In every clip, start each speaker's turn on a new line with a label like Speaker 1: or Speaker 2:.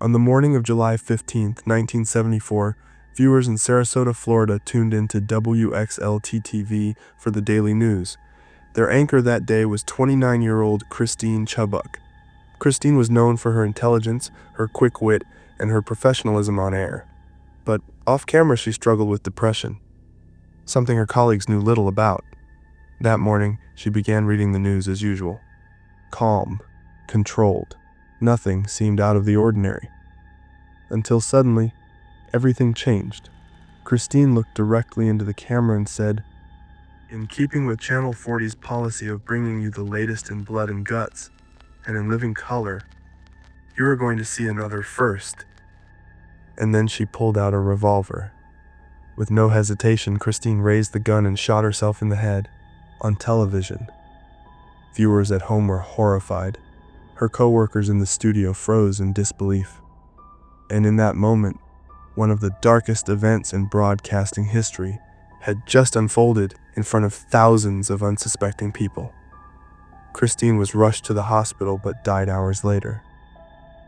Speaker 1: On the morning of July 15th, 1974, viewers in Sarasota, Florida tuned into WXLT-TV for the daily news. Their anchor that day was 29-year-old Christine Chubbuck. Christine was known for her intelligence, her quick wit, and her professionalism on air. But off-camera she struggled with depression, something her colleagues knew little about. That morning, she began reading the news as usual. Calm, controlled. Nothing seemed out of the ordinary. Until suddenly, everything changed. Christine looked directly into the camera and said, "In keeping with Channel 40's policy of bringing you the latest in blood and guts, and in living color, you are going to see another first." And then she pulled out a revolver. With no hesitation, Christine raised the gun and shot herself in the head. On television. Viewers at home were horrified. Her co-workers in the studio froze in disbelief. And in that moment, one of the darkest events in broadcasting history had just unfolded in front of thousands of unsuspecting people. Christine was rushed to the hospital but died hours later.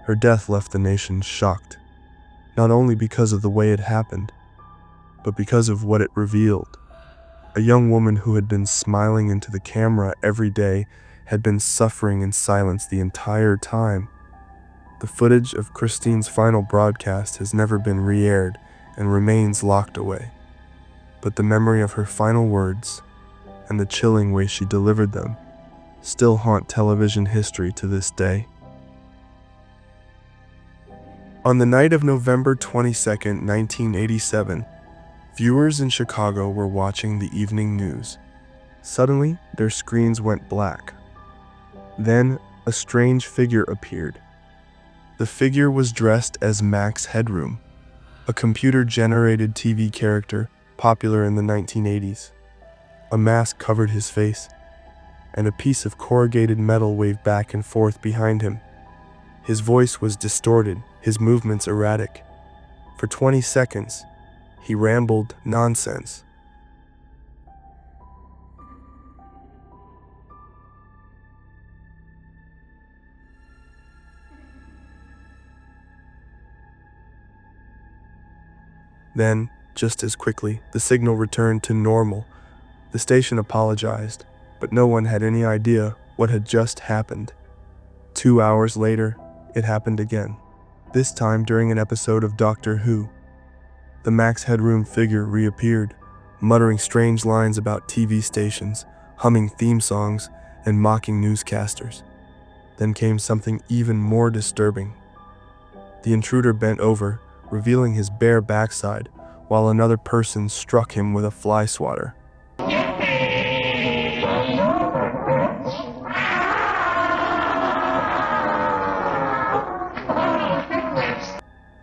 Speaker 1: Her death left the nation shocked, not only because of the way it happened, but because of what it revealed. A young woman who had been smiling into the camera every day had been suffering in silence the entire time. The footage of Christine's final broadcast has never been re-aired and remains locked away. But the memory of her final words, and the chilling way she delivered them, still haunt television history to this day. On the night of November 22nd, 1987, viewers in Chicago were watching the evening news. Suddenly, their screens went black. Then, a strange figure appeared. The figure was dressed as Max Headroom, a computer-generated TV character popular in the 1980s. A mask covered his face, and a piece of corrugated metal waved back and forth behind him. His voice was distorted, his movements erratic. For 20 seconds, he rambled nonsense. Then, just as quickly, the signal returned to normal. The station apologized, but no one had any idea what had just happened. 2 hours later, it happened again, this time during an episode of Doctor Who. The Max Headroom figure reappeared, muttering strange lines about TV stations, humming theme songs, and mocking newscasters. Then came something even more disturbing. The intruder bent over, revealing his bare backside, while another person struck him with a fly swatter.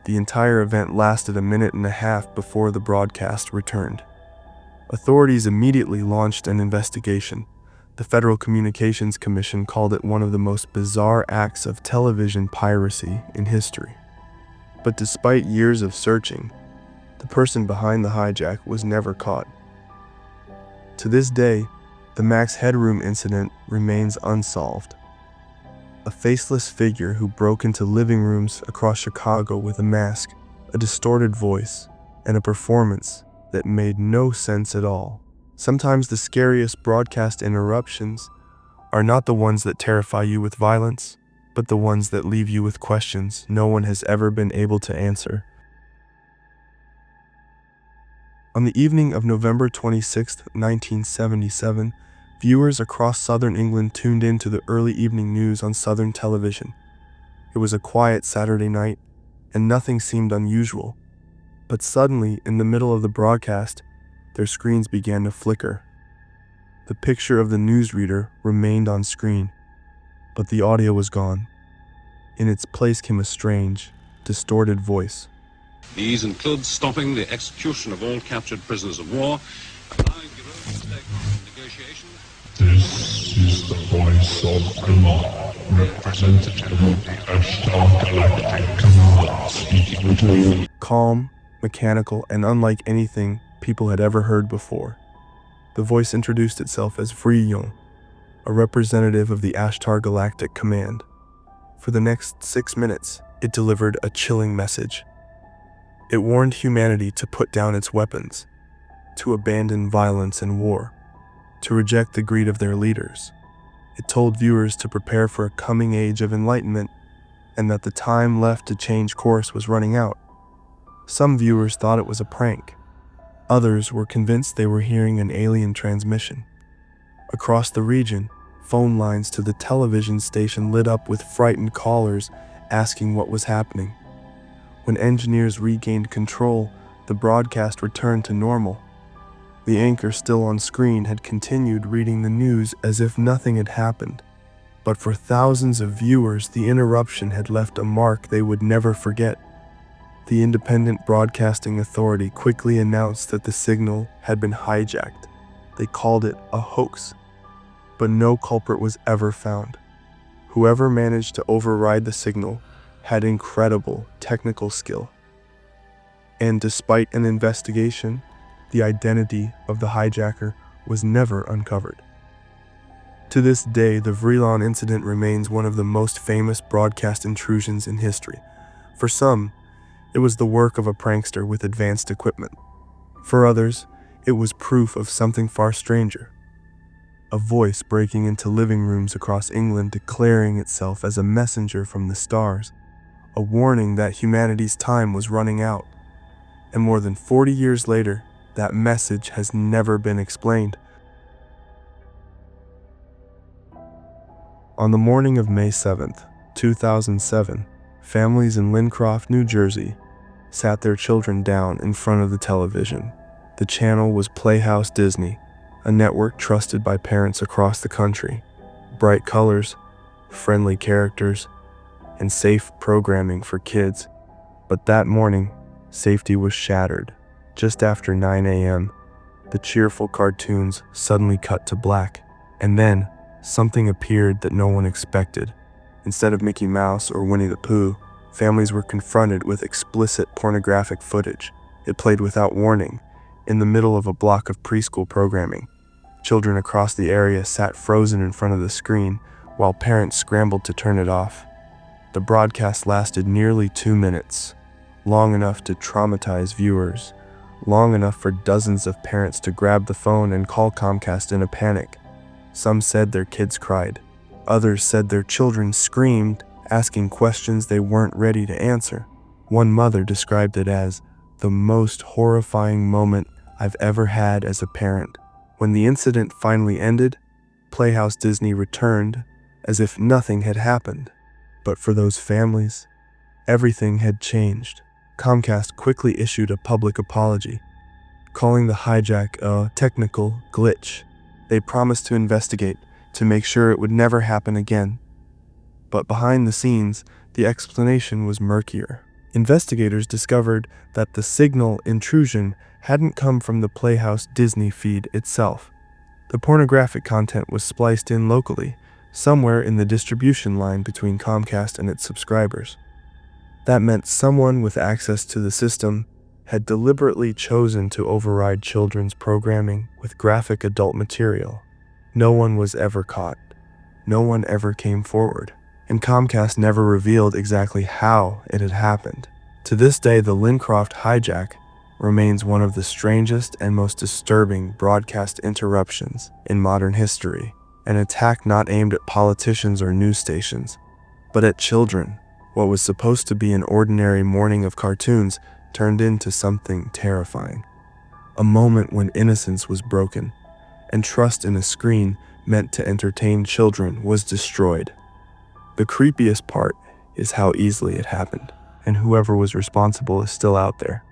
Speaker 1: The entire event lasted a minute and a half before the broadcast returned. Authorities immediately launched an investigation. The Federal Communications Commission called it one of the most bizarre acts of television piracy in history. But despite years of searching, the person behind the hijack was never caught. To this day, the Max Headroom incident remains unsolved. A faceless figure who broke into living rooms across Chicago with a mask, a distorted voice, and a performance that made no sense at all. Sometimes the scariest broadcast interruptions are not the ones that terrify you with violence, but the ones that leave you with questions no one has ever been able to answer. On the evening of November 26, 1977, viewers across southern England tuned in to the early evening news on Southern television. It was a quiet Saturday night, and nothing seemed unusual. But suddenly, in the middle of the broadcast, their screens began to flicker. The picture of the newsreader remained on screen, but the audio was gone. In its place came a strange, distorted voice.
Speaker 2: These include stopping the execution of all captured prisoners of war, allowing Europe to take negotiations.
Speaker 3: This is the voice of Kumar, representative of the Ashtar Galactic Command, speaking with you.
Speaker 1: Calm, mechanical, and unlike anything people had ever heard before. The voice introduced itself as Vriyon, a representative of the Ashtar Galactic Command. For the next 6 minutes, it delivered a chilling message. It warned humanity to put down its weapons, to abandon violence and war, to reject the greed of their leaders. It told viewers to prepare for a coming age of enlightenment and that the time left to change course was running out. Some viewers thought it was a prank. Others were convinced they were hearing an alien transmission. Across the region, phone lines to the television station lit up with frightened callers asking what was happening. When engineers regained control, the broadcast returned to normal. The anchor, still on screen, had continued reading the news as if nothing had happened. But for thousands of viewers, the interruption had left a mark they would never forget. The Independent Broadcasting Authority quickly announced that the signal had been hijacked. They called it a hoax. But no culprit was ever found. Whoever managed to override the signal had incredible technical skill. And despite an investigation, the identity of the hijacker was never uncovered. To this day, the Vrelon incident remains one of the most famous broadcast intrusions in history. For some, it was the work of a prankster with advanced equipment. For others, it was proof of something far stranger. A voice breaking into living rooms across England declaring itself as a messenger from the stars, a warning that humanity's time was running out. And more than 40 years later, that message has never been explained. On the morning of May 7th, 2007, families in Lincroft, New Jersey, sat their children down in front of the television. The channel was Playhouse Disney, a network trusted by parents across the country. Bright colors, friendly characters, and safe programming for kids. But that morning, safety was shattered. Just after 9 a.m., the cheerful cartoons suddenly cut to black. And then, something appeared that no one expected. Instead of Mickey Mouse or Winnie the Pooh, families were confronted with explicit pornographic footage. It played without warning, in the middle of a block of preschool programming. Children across the area sat frozen in front of the screen, while parents scrambled to turn it off. The broadcast lasted nearly 2 minutes, long enough to traumatize viewers, long enough for dozens of parents to grab the phone and call Comcast in a panic. Some said their kids cried. Others said their children screamed, asking questions they weren't ready to answer. One mother described it as the most horrifying moment I've ever had as a parent. When the incident finally ended, Playhouse Disney returned as if nothing had happened. But for those families, everything had changed. Comcast quickly issued a public apology, calling the hijack a technical glitch. They promised to investigate to make sure it would never happen again. But behind the scenes, the explanation was murkier. Investigators discovered that the signal intrusion hadn't come from the Playhouse Disney feed itself. The pornographic content was spliced in locally, somewhere in the distribution line between Comcast and its subscribers. That meant someone with access to the system had deliberately chosen to override children's programming with graphic adult material. No one was ever caught. No one ever came forward. And Comcast never revealed exactly how it had happened. To this day, the Lincroft hijack remains one of the strangest and most disturbing broadcast interruptions in modern history. An attack not aimed at politicians or news stations, but at children. What was supposed to be an ordinary morning of cartoons turned into something terrifying. A moment when innocence was broken, and trust in a screen meant to entertain children was destroyed. The creepiest part is how easily it happened, and whoever was responsible is still out there.